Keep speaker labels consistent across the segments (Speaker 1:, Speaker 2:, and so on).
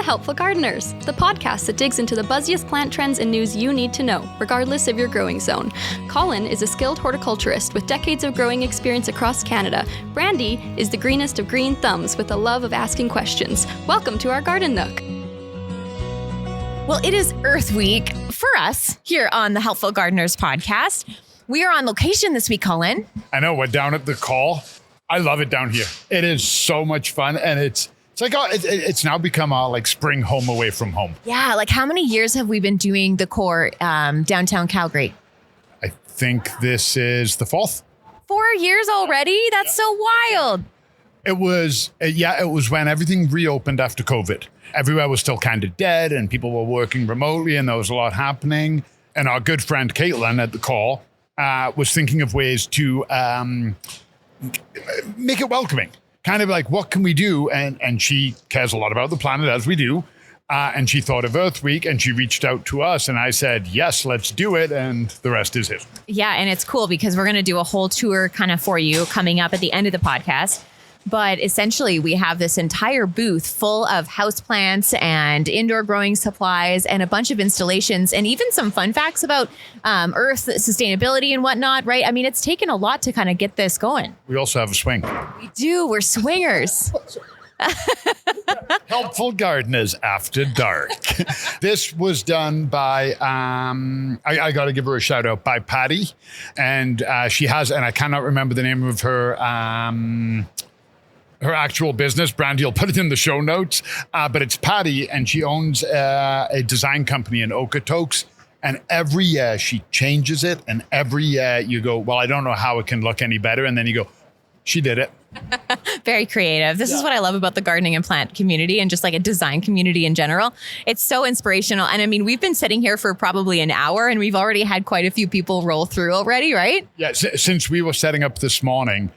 Speaker 1: The Helpful Gardeners, the podcast that digs into the buzziest plant trends and news you need to know, regardless of your growing zone. Colin is a skilled horticulturist with decades of growing experience across Canada. Brandi is the greenest of green thumbs with a love of asking questions. Welcome to our garden nook.
Speaker 2: Well, it is Earth Week for us here on the Helpful Gardeners podcast. We are on location this week, Colin.
Speaker 3: I know, we're down at the call. I love it down here. It is so much fun, and it's like it's now become our like spring home away from home.
Speaker 2: Yeah, like how many years have we been doing the core downtown Calgary?
Speaker 3: I think this is the fourth.
Speaker 2: 4 years already? That's so wild.
Speaker 3: It was when everything reopened after COVID. Everywhere was still kind of dead, and people were working remotely, and there was a lot happening. And our good friend Kaelan at the call was thinking of ways to make it welcoming. Kind of like, what can we do? And she cares a lot about the planet, as we do. And she thought of Earth Week, and she reached out to us, and I said, yes, let's do it. And the rest is history. Yeah,
Speaker 2: and it's cool because we're going to do a whole tour kind of for you coming up at the end of the podcast. But essentially, we have this entire booth full of houseplants and indoor growing supplies and a bunch of installations and even some fun facts about Earth sustainability and whatnot, right? I mean, it's taken a lot to kind of get this going.
Speaker 3: We also have a swing.
Speaker 2: We do. We're swingers.
Speaker 3: Helpful Gardeners After Dark. This was done by, I got to give her a shout out, by Patty. And she has, and I cannot remember the name of her actual business. Brandi will put it in the show notes, but it's Patty, and she owns a design company in Okotoks, and every year she changes it, and every year you go, well, I don't know how it can look any better, and then you go, she did it.
Speaker 2: Very creative. This is what I love about the gardening and plant community and just like a design community in general. It's so inspirational. And I mean, we've been sitting here for probably an hour and we've already had quite a few people roll through already, right?
Speaker 3: Yeah, since we were setting up this morning,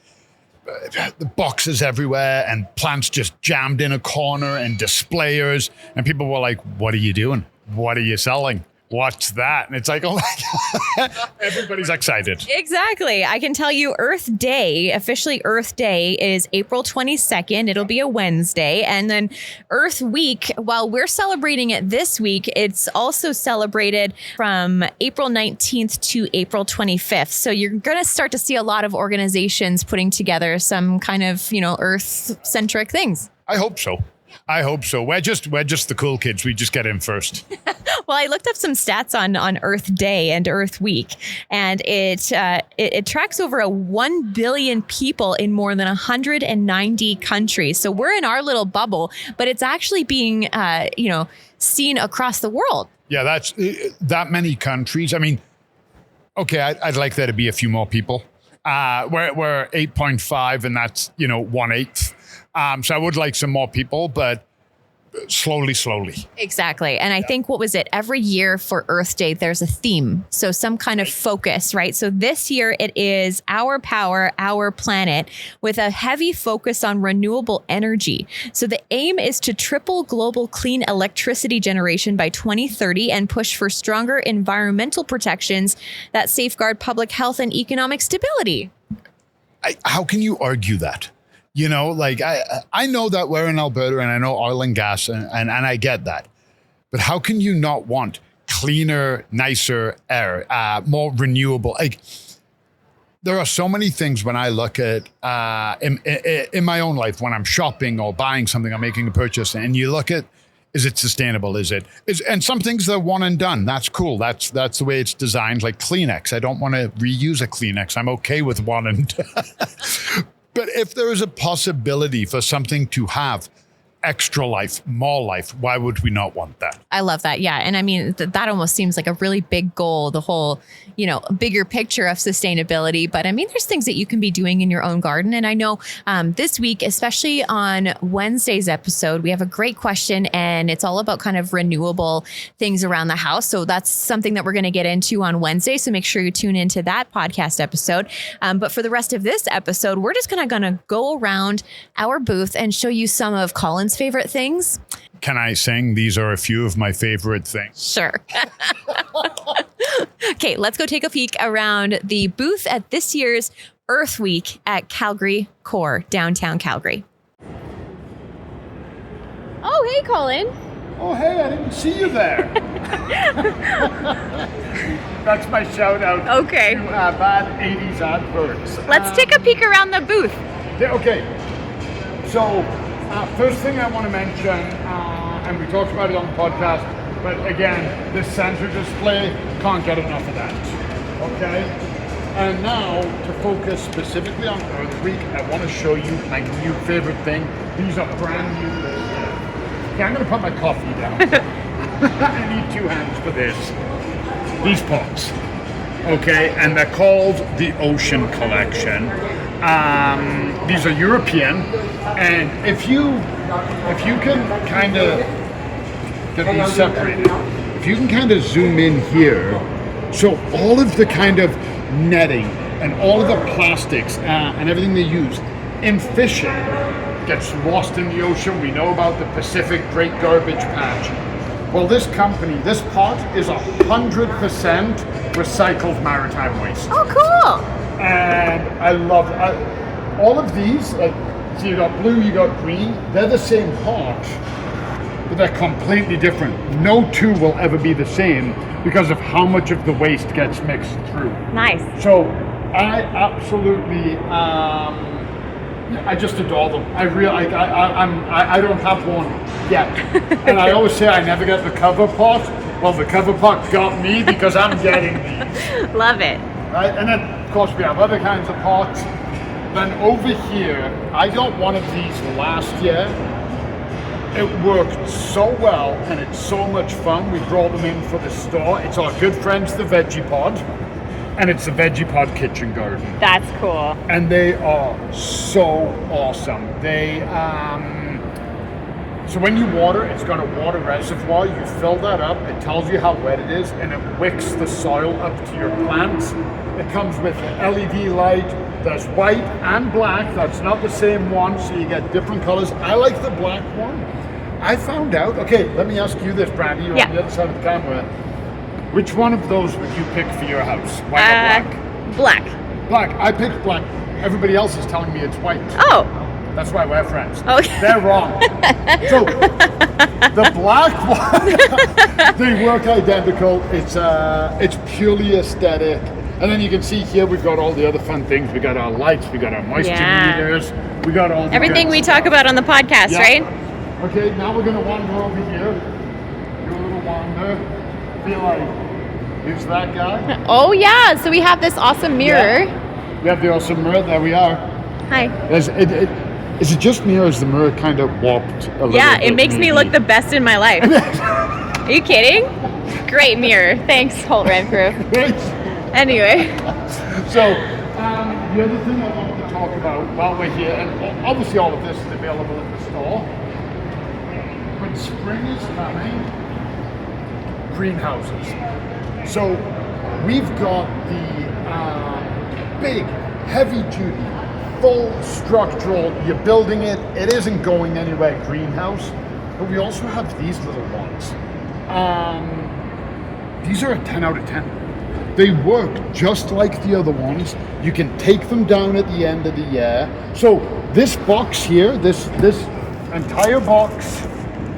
Speaker 3: the boxes everywhere and plants just jammed in a corner and displayers, and people were like, what are you doing? What are you selling? What's that? And it's like, oh my God, everybody's excited.
Speaker 2: Exactly. I can tell you Earth Day, officially Earth Day, is April 22nd. It'll be a Wednesday. And then Earth Week, while we're celebrating it this week, it's also celebrated from April 19th to April 25th. So you're going to start to see a lot of organizations putting together some kind of, Earth-centric things.
Speaker 3: I hope so. We're just the cool kids. We just get in first.
Speaker 2: Well, I looked up some stats on Earth Day and Earth Week, and it tracks over 1 billion people in more than 190 countries. So we're in our little bubble, but it's actually being, seen across the world. Yeah, that's
Speaker 3: that many countries. I mean, okay, I'd like there to be a few more people. We're 8.5, and that's 1/8. So I would like some more people, but slowly.
Speaker 2: Exactly. And I think, what was it? Every year for Earth Day, there's a theme. So some kind of focus, right? So this year it is Our Power, Our Planet, with a heavy focus on renewable energy. So the aim is to triple global clean electricity generation by 2030 and push for stronger environmental protections that safeguard public health and economic stability.
Speaker 3: How can you argue that? I know that we're in Alberta, and I know oil and gas, and I get that. But how can you not want cleaner, nicer air, more renewable? Like, there are so many things when I look at in my own life, when I'm shopping or buying something, I'm making a purchase, and you look at, is it sustainable? And some things are one and done. That's cool. That's the way it's designed. Like Kleenex. I don't want to reuse a Kleenex. I'm okay with one and done. But if there is a possibility for something to have extra life, more life, why would we not want that?
Speaker 2: I love that. Yeah. And I mean, that almost seems like a really big goal, the whole, bigger picture of sustainability. But I mean, there's things that you can be doing in your own garden. And I know this week, especially on Wednesday's episode, we have a great question, and it's all about kind of renewable things around the house. So that's something that we're going to get into on Wednesday. So make sure you tune into that podcast episode. But for the rest of this episode, we're just going to go around our booth and show you some of Colin's favorite things.
Speaker 3: Can I sing? These are a few of my favorite things.
Speaker 2: Sure. Okay, let's go take a peek around the booth at this year's Earth Week at Calgary Core, downtown Calgary. Oh, hey, Colin.
Speaker 3: Oh, hey, I didn't see you there. That's my shout out
Speaker 2: Okay.
Speaker 3: to bad 80s adverts.
Speaker 2: Let's take a peek around the booth.
Speaker 3: Okay, so first thing I want to mention, and we talked about it on the podcast, but again, this sensor display, can't get enough of that. Okay, and now to focus specifically on Earth Week, I want to show you my new favorite thing. These are brand new. Okay, I'm going to put my coffee down. I need 2 hands for this. These pots, okay, and they're called the Ocean Collection. These are European, and if you can kind of get these separated, if you can kind of zoom in here, so all of the kind of netting and all of the plastics and everything they use in fishing gets lost in the ocean. We know about the Pacific Great Garbage Patch. Well, this company, this pot is 100% recycled maritime waste.
Speaker 2: Oh, cool.
Speaker 3: And I love all of these. So you got blue, you got green. They're the same pot, but they're completely different. No two will ever be the same because of how much of the waste gets mixed through.
Speaker 2: Nice.
Speaker 3: So I absolutely, I just adore them. I don't have one yet, and I always say I never get the cover pot. Well, the cover pot got me because I'm getting these.
Speaker 2: Love it.
Speaker 3: Right, and then of course we have other kinds of pots. Then over here, I got one of these last year. It worked so well, and it's so much fun. We brought them in for the store. It's our good friends, the Veggie Pod, and it's the Veggie Pod Kitchen Garden.
Speaker 2: That's cool.
Speaker 3: And they are so awesome. They, so when you water, it's got a water reservoir. You fill that up. It tells you how wet it is, and it wicks the soil up to your plants. It comes with an LED light. There's white and black. That's not the same one, so you get different colors. I like the black one. I found out. Okay, let me ask you this, Brandi. You're on the other side of the camera. Which one of those would you pick for your house? White or black?
Speaker 2: Black.
Speaker 3: Black. I picked black. Everybody else is telling me it's white.
Speaker 2: Oh.
Speaker 3: That's why we're friends.
Speaker 2: Okay.
Speaker 3: They're wrong. So the black one, they work identical. It's purely aesthetic. And then you can see here we've got all the other fun things. We got our lights, we got our moisture meters, we got all the
Speaker 2: everything we
Speaker 3: stuff.
Speaker 2: talk about on the podcast, right?
Speaker 3: Okay, now we're gonna wander over here. Do a little wander. Feel like, who's that guy?
Speaker 2: Oh yeah, so we have this awesome mirror.
Speaker 3: Yeah. We have the awesome mirror. There we are.
Speaker 2: Hi.
Speaker 3: Is it just me, or is the mirror kind of warped a little
Speaker 2: Yeah,
Speaker 3: bit?
Speaker 2: it makes me look the best in my life. Are you kidding? Great mirror. Thanks, Holt Rent Crew.
Speaker 3: Right.
Speaker 2: Anyway.
Speaker 3: So, the other thing I wanted to talk about while we're here, and obviously all of this is available at the store, when spring is coming, greenhouses. So, we've got the big, heavy-duty, full structural, you're building it, it isn't going anywhere greenhouse, but we also have these little ones. These are a 10 out of 10. They work just like the other ones. You can take them down at the end of the year. So this box here, this entire box,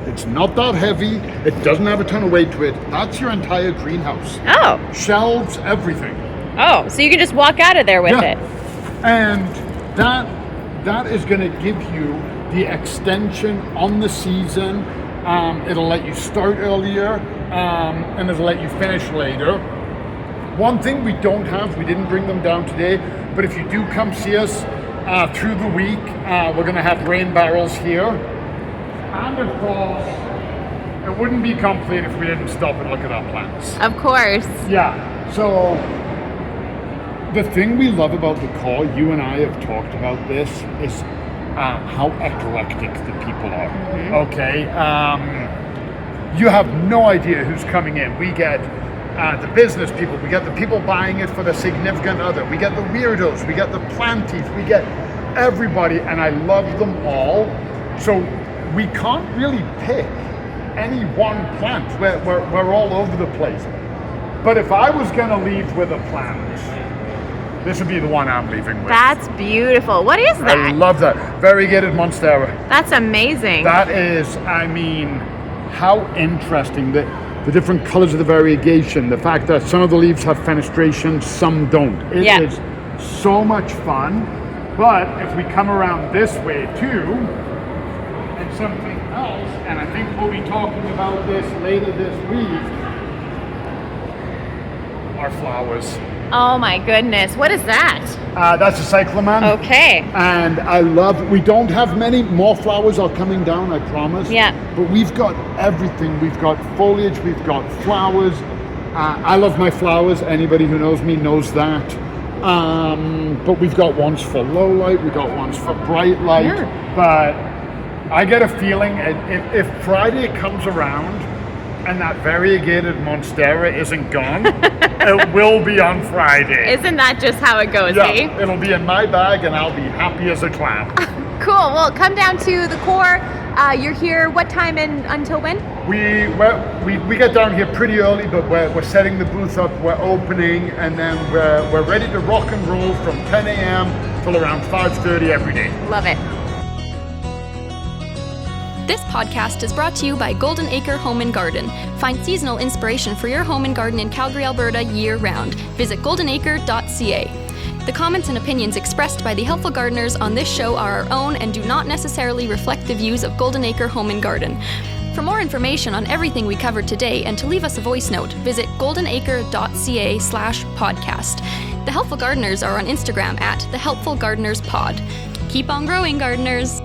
Speaker 3: it's not that heavy. It doesn't have a ton of weight to it. That's your entire greenhouse.
Speaker 2: Oh.
Speaker 3: Shelves, everything.
Speaker 2: Oh, so you can just walk out of there with it.
Speaker 3: And that is going to give you the extension on the season. It'll let you start earlier, and it'll let you finish later. One thing we don't have, we didn't bring them down today, but if you do come see us through the week, we're going to have rain barrels here. And of course, it wouldn't be complete if we didn't stop and look at our plants.
Speaker 2: Of course.
Speaker 3: Yeah, so the thing we love about the call, you and I have talked about this, is how eclectic the people are.
Speaker 2: Mm-hmm.
Speaker 3: Okay, you have no idea who's coming in. We get the business people, we get the people buying it for the significant other, we get the weirdos, we get the planties, we get everybody, and I love them all. So we can't really pick any one plant. We're all over the place. But if I was going to leave with a plant, this would be the one I'm leaving with.
Speaker 2: That's beautiful. What is that?
Speaker 3: I love that. Variegated Monstera.
Speaker 2: That's amazing.
Speaker 3: That is, I mean, how interesting the different colors of the variegation, the fact that some of the leaves have fenestration, some don't. It is so much fun. But if we come around this way too, and something else, and I think we'll be talking about this later this week, are flowers.
Speaker 2: Oh my goodness, what is that?
Speaker 3: That's a cyclamen.
Speaker 2: Okay.
Speaker 3: And we don't have many more flowers are coming down, I promise.
Speaker 2: Yeah.
Speaker 3: But we've got everything. We've got foliage, we've got flowers. I love my flowers. Anybody who knows me knows that. But we've got ones for low light, we've got ones for bright light.
Speaker 2: Yeah.
Speaker 3: But I get a feeling if Friday comes around and that variegated Monstera isn't gone, it will be on Friday.
Speaker 2: Isn't that just how it goes,
Speaker 3: Yeah, it'll be in my bag and I'll be happy as a clam.
Speaker 2: Cool. Well, come down to the core. You're here what time and until when?
Speaker 3: We get down here pretty early, but we're setting the booth up, we're opening, and then we're ready to rock and roll from 10 a.m. till around 5:30 every day.
Speaker 2: Love it.
Speaker 1: This podcast is brought to you by Golden Acre Home and Garden. Find seasonal inspiration for your home and garden in Calgary, Alberta year-round. Visit goldenacre.ca. The comments and opinions expressed by the helpful gardeners on this show are our own and do not necessarily reflect the views of Golden Acre Home and Garden. For more information on everything we covered today and to leave us a voice note, visit goldenacre.ca/podcast. The Helpful Gardeners are on Instagram at The Helpful Gardeners Pod. Keep on growing, gardeners!